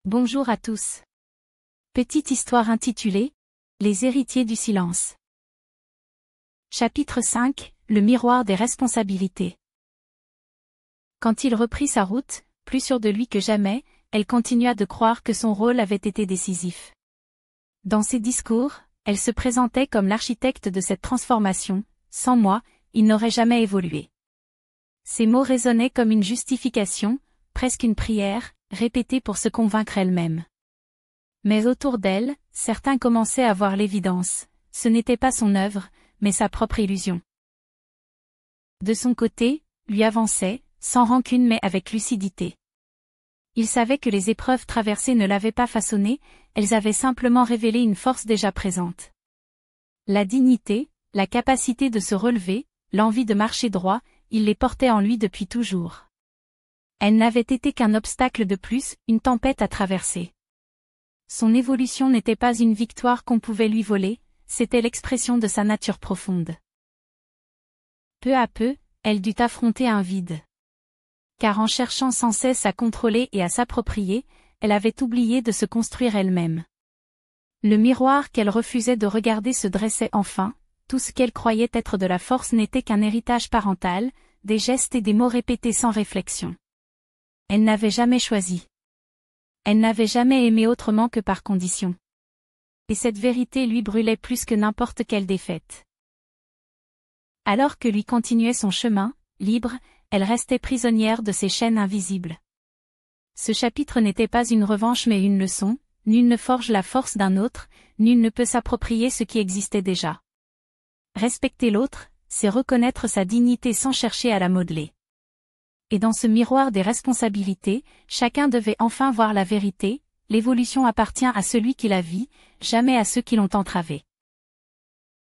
Bonjour à tous. Petite histoire intitulée « Les héritiers du silence ». Chapitre 5 – Le miroir des responsabilités. Quand il reprit sa route, plus sûr de lui que jamais, elle continua de croire que son rôle avait été décisif. Dans ses discours, elle se présentait comme l'architecte de cette transformation. Sans moi, il n'aurait jamais évolué. Ses mots résonnaient comme une justification, presque une prière, répétée pour se convaincre elle-même. Mais autour d'elle, certains commençaient à voir l'évidence. Ce n'était pas son œuvre, mais sa propre illusion. De son côté, lui avançait, sans rancune mais avec lucidité. Il savait que les épreuves traversées ne l'avaient pas façonné, elles avaient simplement révélé une force déjà présente. La dignité, la capacité de se relever, l'envie de marcher droit, il les portait en lui depuis toujours. Elle n'avait été qu'un obstacle de plus, une tempête à traverser. Son évolution n'était pas une victoire qu'on pouvait lui voler, c'était l'expression de sa nature profonde. Peu à peu, elle dut affronter un vide. Car en cherchant sans cesse à contrôler et à s'approprier, elle avait oublié de se construire elle-même. Le miroir qu'elle refusait de regarder se dressait enfin, tout ce qu'elle croyait être de la force n'était qu'un héritage parental, des gestes et des mots répétés sans réflexion. Elle n'avait jamais choisi. Elle n'avait jamais aimé autrement que par condition. Et cette vérité lui brûlait plus que n'importe quelle défaite. Alors que lui continuait son chemin, libre, elle restait prisonnière de ces chaînes invisibles. Ce chapitre n'était pas une revanche mais une leçon, nul ne forge la force d'un autre, nul ne peut s'approprier ce qui existait déjà. Respecter l'autre, c'est reconnaître sa dignité sans chercher à la modeler. Et dans ce miroir des responsabilités, chacun devait enfin voir la vérité, l'évolution appartient à celui qui la vit, jamais à ceux qui l'ont entravée.